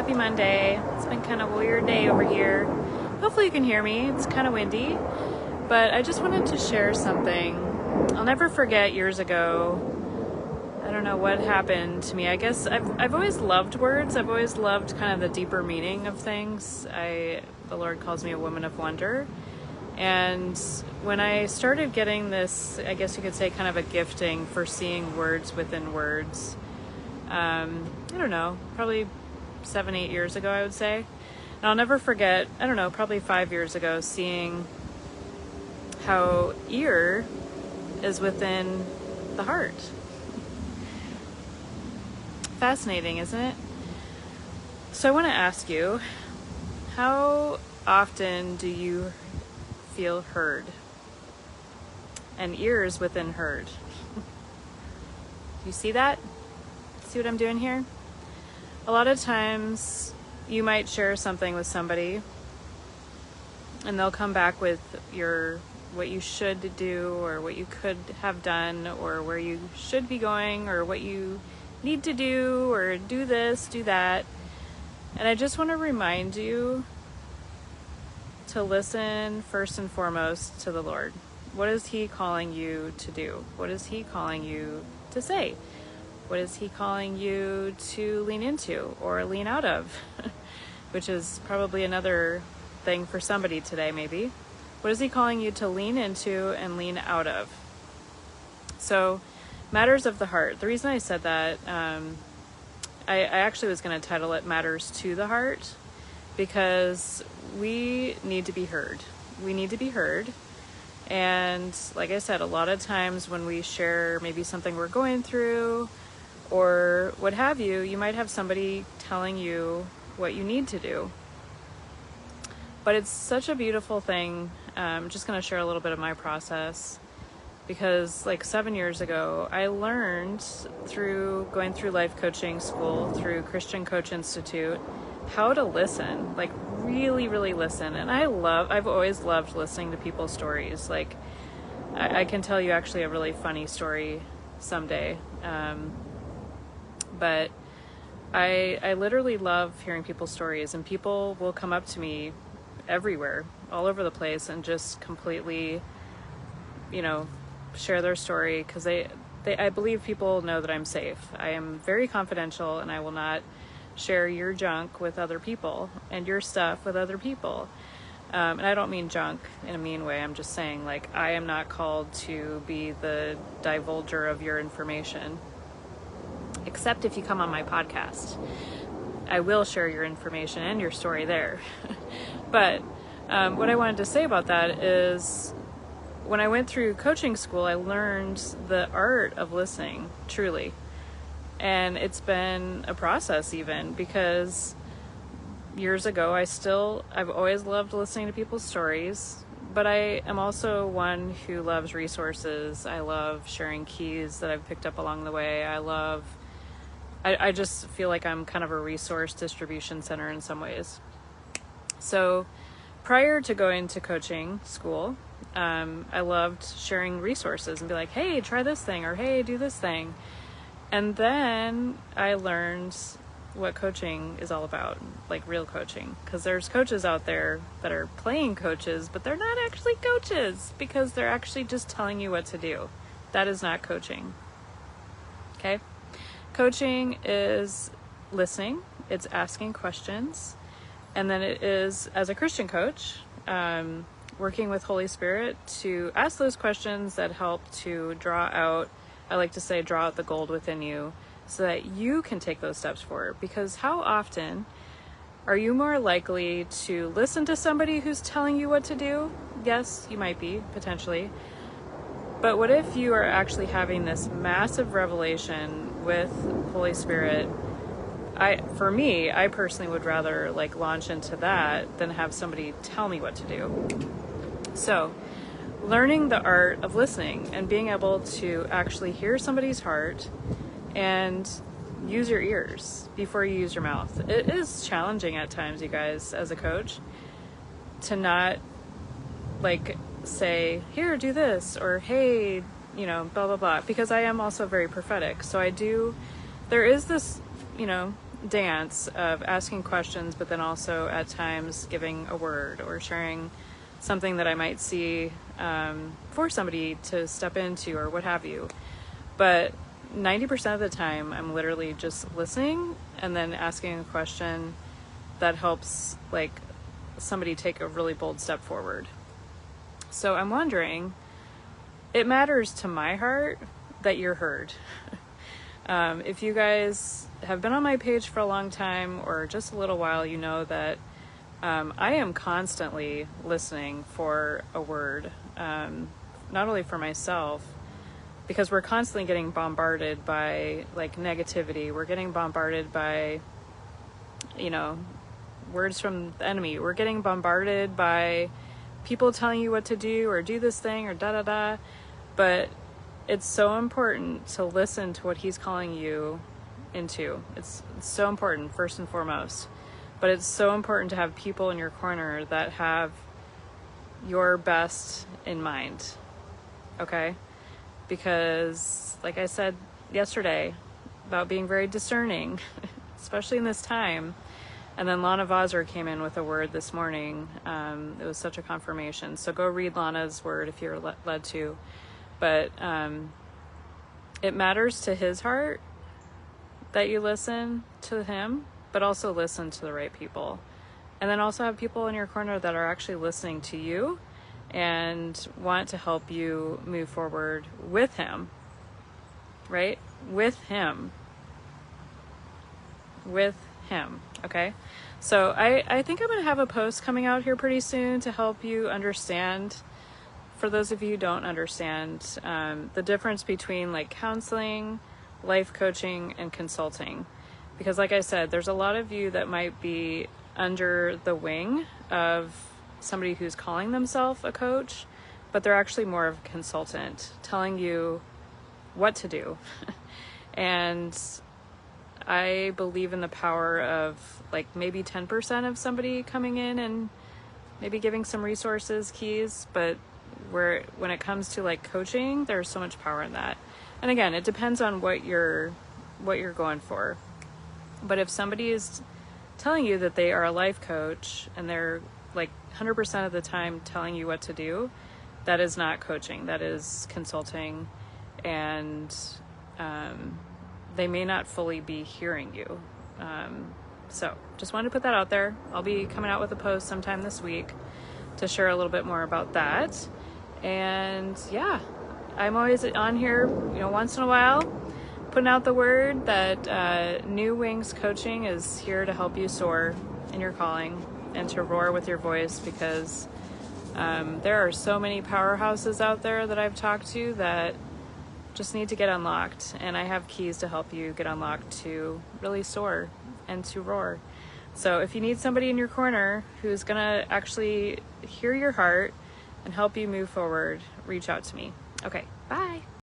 Happy Monday. It's been kind of a weird day over here. Hopefully you can hear me. It's kind of windy, but I just wanted to share something. I'll never forget years ago. I don't know what happened to me. I guess I've always loved words. I've always loved kind of the deeper meaning of things. The Lord calls me a woman of wonder. And when I started getting this, I guess you could say kind of a gifting for seeing words within words, I don't know, probably 7-8 years ago, I would say. And I'll never forget, I don't know, probably 5 years ago, seeing how ear is within the heart. Fascinating, isn't it? So I want to ask you, how often do you feel heard? And ears within heard. Do you see that? See what I'm doing here? A lot of times you might share something with somebody and they'll come back with what you should do or what you could have done or where you should be going or what you need to do or do this, do that. And I just want to remind you to listen first and foremost to the Lord. What is He calling you to do? What is He calling you to say? What is He calling you to lean into or lean out of? Which is probably another thing for somebody today, maybe. What is He calling you to lean into and lean out of? So, matters of the heart. The reason I said that, I actually was going to title it Matters to the Heart, because we need to be heard. We need to be heard. And like I said, a lot of times when we share maybe something we're going through or what have you, you might have somebody telling you what you need to do. But it's such a beautiful thing. I'm just going to share a little bit of my process, because like 7 years ago, I learned through going through life coaching school, through Christian Coach Institute, how to listen, like really, really listen. And I've always loved listening to people's stories. Like I can tell you actually a really funny story someday. But I literally love hearing people's stories, and people will come up to me everywhere, all over the place, and just completely, share their story, because I believe people know that I'm safe. I am very confidential, and I will not share your junk with other people and your stuff with other people. And I don't mean junk in a mean way. I'm just saying, like, I am not called to be the divulger of your information, except if you come on my podcast. I will share your information and your story there. But what I wanted to say about that is, when I went through coaching school, I learned the art of listening, truly. And it's been a process even, because years ago, I've always loved listening to people's stories, but I am also one who loves resources. I love sharing keys that I've picked up along the way. I just feel like I'm kind of a resource distribution center in some ways. So prior to going to coaching school, I loved sharing resources and be like, hey, try this thing, or hey, do this thing. And then I learned what coaching is all about, like real coaching, because there's coaches out there that are playing coaches, but they're not actually coaches, because they're actually just telling you what to do. That is not coaching. Okay? Coaching is listening, it's asking questions, and then it is, as a Christian coach, working with Holy Spirit to ask those questions that help to draw out the gold within you, so that you can take those steps forward. Because how often are you more likely to listen to somebody who's telling you what to do? Yes, you might be, potentially. But what if you are actually having this massive revelation with Holy Spirit? For me, I personally would rather launch into that than have somebody tell me what to do. So, learning the art of listening and being able to actually hear somebody's heart and use your ears before you use your mouth. It is challenging at times, you guys, as a coach, to not say, here, do this, or hey, blah, blah, blah, because I am also very prophetic. So there is this, dance of asking questions, but then also at times giving a word or sharing something that I might see for somebody to step into or what have you. But 90% of the time, I'm literally just listening and then asking a question that helps like somebody take a really bold step forward. So I'm wondering, it matters to my heart that you're heard. If you guys have been on my page for a long time or just a little while, you know that I am constantly listening for a word, not only for myself, because we're constantly getting bombarded by like negativity. We're getting bombarded by, words from the enemy. We're getting bombarded by people telling you what to do or do this thing or da da da. But it's so important to listen to what he's calling you into. It's so important, first and foremost. But it's so important to have people in your corner that have your best in mind. Okay? Because, like I said yesterday, about being very discerning, especially in this time. And then Lana Vawser came in with a word this morning. It was such a confirmation. So go read Lana's word if you're led to. But it matters to his heart that you listen to him, but also listen to the right people. And then also have people in your corner that are actually listening to you and want to help you move forward with him, right? With him, okay? So I think I'm going to have a post coming out here pretty soon to help you understand, for those of you who don't understand, the difference between like counseling, life coaching, and consulting. Because like I said, there's a lot of you that might be under the wing of somebody who's calling themselves a coach, but they're actually more of a consultant telling you what to do. And I believe in the power of like maybe 10% of somebody coming in and maybe giving some resources, keys, but when it comes to like coaching, there's so much power in that. And again, it depends on what you're going for. But if somebody is telling you that they are a life coach and they're like 100% of the time telling you what to do, that is not coaching, that is consulting, and they may not fully be hearing you. So just wanted to put that out there. I'll be coming out with a post sometime this week to share a little bit more about that. And yeah, I'm always on here, once in a while, putting out the word that New Wings Coaching is here to help you soar in your calling and to roar with your voice, because there are so many powerhouses out there that I've talked to that just need to get unlocked, and I have keys to help you get unlocked to really soar and to roar. So if you need somebody in your corner who's gonna actually hear your heart and help you move forward, reach out to me. Okay, bye.